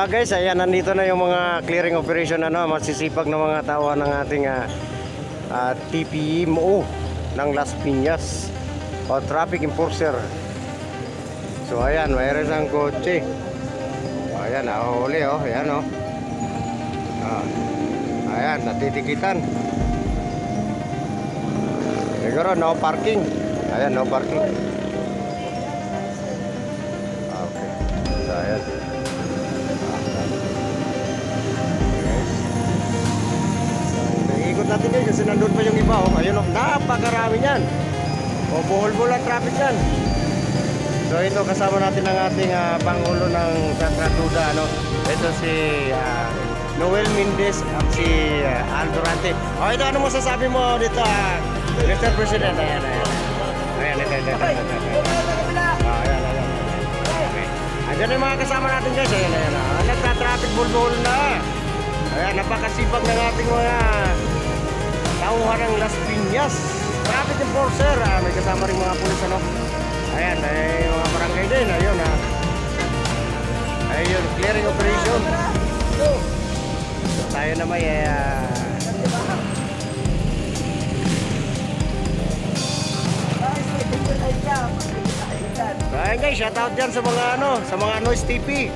Guys, ayan, nandito na yung mga clearing operation, masisipag na mga tao ng ating TPMO ng Las Piñas o Traffic Enforcer. So ayan, mayroon isang kotse. Ayan, huli ayan ayan, natitikitan. Siguro no parking. Ayan, no parking. Okay. So ayan. Ikot natin guys kasi nandun pa yung iba ayun napakarami yan. Buhol-buhol ang traffic yan. So ito kasama natin ang ating Pangulo ng Santa Duda, ito si Noel Mendez at si Al Durante. Ito ano mo sasabi mo dito Mr. President? Ayan. Ayan. Okay. Andiyan yung mga kasama natin guys. Ayan. Nagta-traffic bull-buhol na. Ayan, napakasipag ng ating mga tauhan ng Las Piñas Traffic Enforcer. May kasama rin mga pulis Ayan, may mga barangay din. Ayun ayun, clearing operation. So, tayo na may ayan guys, shout out dyan sa mga noise TP.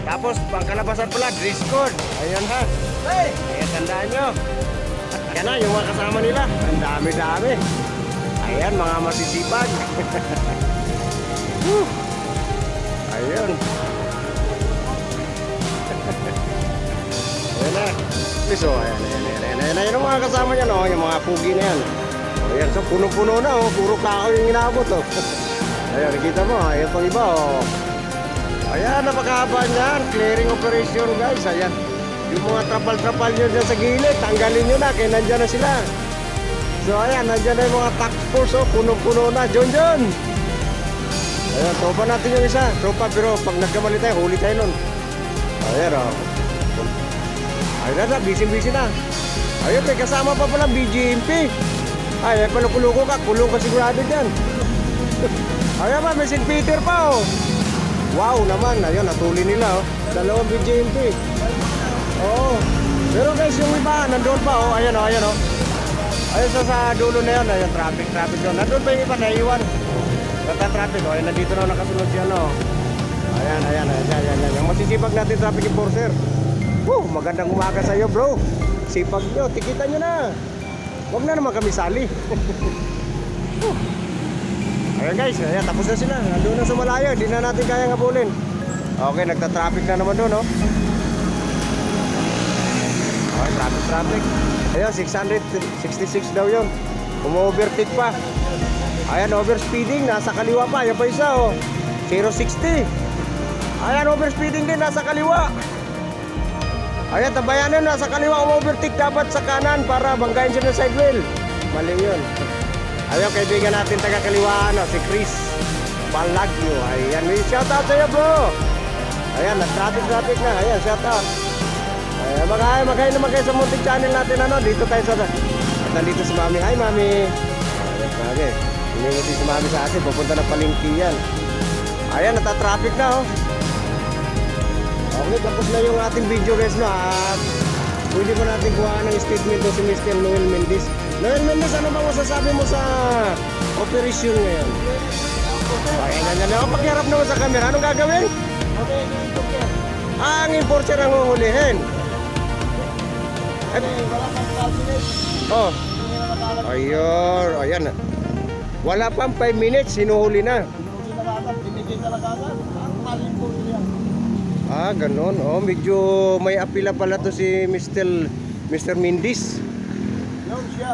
Tapos pangkalabasan pala, dress code. Ayan ayan, tandaan nyo. Ayan na, yung mga kasama nila. Ang dami-dami. Ayan, mga masisipag. Ayun. Ayan na. So, ayan yung mga kasama niya, yung mga pugi na yan. Ayan, so puno-puno na, puro kahoy yung inabot. Ayan, nakita mo, ayan pang iba. Ayan, napakahaba niyan. Clearing operation guys. Ayan, yung mga trapal-trapal nyo dyan sa gilid, tanggalin nyo na, kaya nandyan na sila. So ayan, nandyan na yung mga task force, puno-puno na. John! Ayan, tropa natin yung isa. Tropa, pero pag nagkamali tayo, huli tayo nun. Ayan Ayan na, busy na. Ayun, may kasama pa pala BGMP. Ayan, paluko-luko ka, kulong ka sigurado dyan. Ayan pa, may St. Peter pa Wow naman, ayun, natuli nila dalawang BGMP. Pero guys, yung iba, nandun pa ayan ayun sa dulo na yun, ayun, traffic doon. Nandun pa yung iba, naiwan. Nagka-traffic, ayun, nandito na nakasunod siya, Ayan, yung masisipag natin traffic enforcer. Magandang umaga sa'yo, bro. Sipag nyo, tikitan nyo na. Huwag na naman kami sali. Ayan guys, ayan, tapos na sila. Nandun na sa malayo, di na natin kaya habulin. Okay, nagta-traffic na naman doon, Okay, traffic. Ayan, 666 daw yun. Umu-overtake pa. Ayan, overspeeding, nasa kaliwa pa. Ayan pa isa, 060. Ayan, overspeeding din, nasa kaliwa. Ayan, tabayan yun, nasa kaliwa. Umu-overtake dapat sa kanan para banggain siya ng side wheel. Mali yun. Ayan, kaibigan natin taga-kaliwaan, si Chris Balagyo. Ayan, may shoutout sa'yo, bro. Ayan, nag-traffic na. Ayan, shoutout. Ayan, mag-hi naman kayo sa munting channel natin, dito tayo sa... At nandito si Mami. Hi, Mami. Ayan, Mami. Hiningiti si Mami sa akin, pupunta na palengke yan. Ayan, nata-traffic na, Okay, tapos na yung ating video, guys, At pwede mo natin kuhaan ng statement si Mr. Noel Mendez. Noel Mendez, ano bang masasabi mo sa operasyon ngayon? Ayan, pakiharap naman sa camera. Anong gagawin? Okay, Ang enforcer ang huhulihin. wala pang calculate. Ayan. Wala pang 5 minutes, sinuhuli na. Binigay talaga agad. Ang maling po yan. Ganun. Medyo may apila pala to si Mr. Mendez. Yun siya.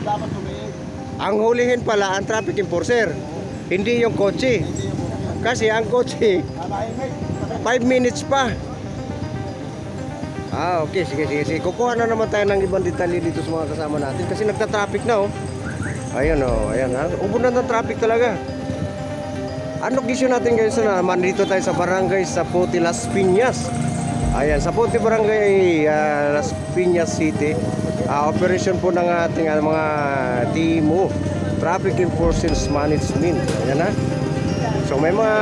Dapat tumiig. Ang hulihin pala ang traffic enforcer, hindi yung kotse. Kasi ang kotse, 5 minutes pa. Okay, sige. Kukuha na naman tayo ng ibang detalye dito sa mga kasama natin kasi nagta-traffic na Ayan Ubod na ng traffic talaga. Ano issue natin guys naman dito tayo sa barangay Sapote, Las Piñas. Ayan, Sapote Barangay, Las Piñas City. Operation po ng ating mga TMO, Traffic Enforcement Management. Ayan So may mga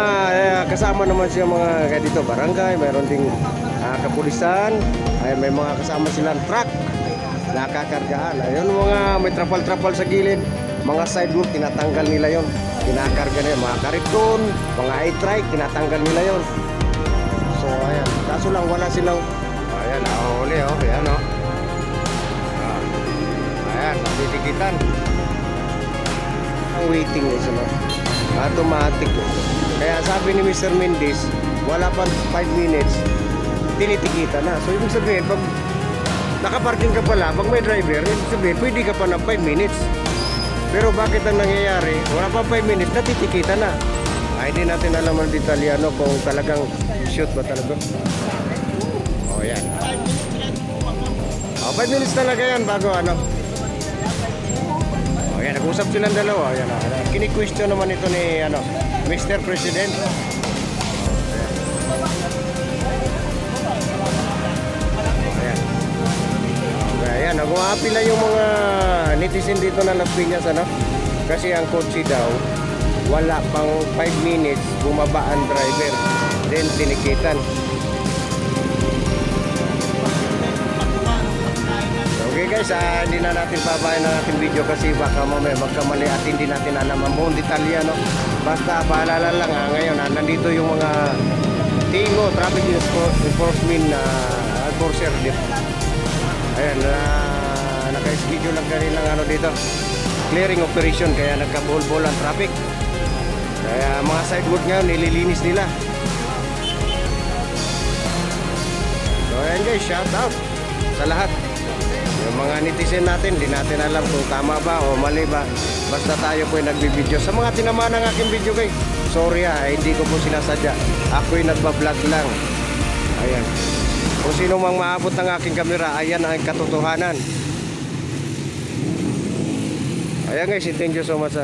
kasama naman siya mga dito barangay, mayroon ding kapulisan, ay may mga kasama silang truck nakakargahan. Ayun mga may trapal-trapal sa gilid, mga sidewalk tinatanggal nila yon, kinakarga nila mga kariton, mga i-trike tinatanggal nila yon. So ayan, kaso lang wala silang ayan, huli oh, ayan oh. Ayan, titikitan. Ang waiting na sila. Automatic. Kaya sabi ni Mr. Mendez, wala pa 5 minutes, tinitikita na. So ibig sabihin, pag nakaparking ka pala, pag may driver, ibig sabihin, pwede ka pa ng 5 minutes. Pero bakit ang nangyayari, wala pa 5 minutes, natitikita na. Hindi natin alam ang detalyano kung talagang shoot ba talaga. O yan. 5 minutes talaga yan bago ano. O yan, nag-usap silang dalawa. Yan, kini-question naman ito ni ano, Mr. President. Ayan. Ayan, nag-uapila yung mga netizen dito na Las Piñas, ano? Kasi ang kotse daw, wala pang 5 minutes, bumaba ang driver. Then, tinikitan. Okay guys, hindi na natin babayan ang ating video kasi baka mamaya magkamali at hindi natin alam ang buong detalya, no? Basta paalala lang ngayon, nandito yung mga tingo, traffic enforcement enforcer dito. Ayan, naka-schedule lang kanilang ano dito, clearing operation, kaya nagkabol-bol ang traffic. Kaya mga sidewalk ngayon, nililinis nila. So ayan guys, shout out sa lahat. Yung mga netizen natin, di natin alam kung tama ba o mali ba. Basta tayo po ay nagbibideo. Sa mga tinamaan ng aking video guys, sorry hindi ko po sinasadya. Ako'y nagbablog lang. Ayan. Kung sino mang maabot ng aking kamera, ayan ang katotohanan. Ayan guys, thank you so much